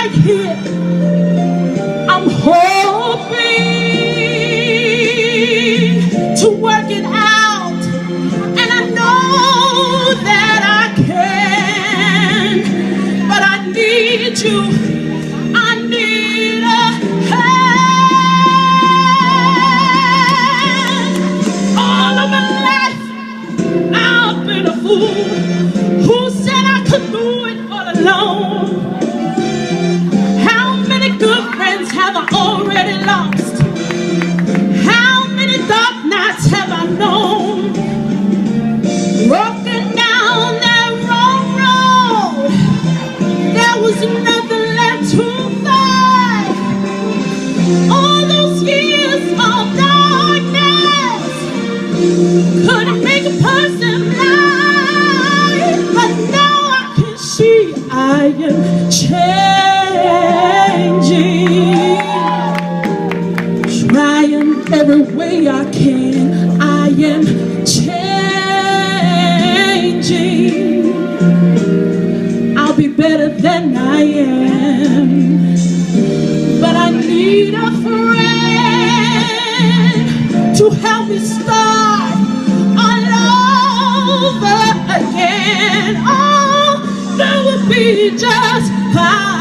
right here. I'm hoping to work it out, and I know that I can, but I need you. I need a hand. All of my life I've been a fool who said I could do it all alone. How many good friends have I already lost? How many dark nights have I known? Walking down that wrong road, there was nothing left to fight. All those years of darkness couldn't make a person blind, but now I can see I am changing. Trying every way I can, I am changing. I'll be better than I am, but I need a friend to help me start all over again. Oh, that would be just fine.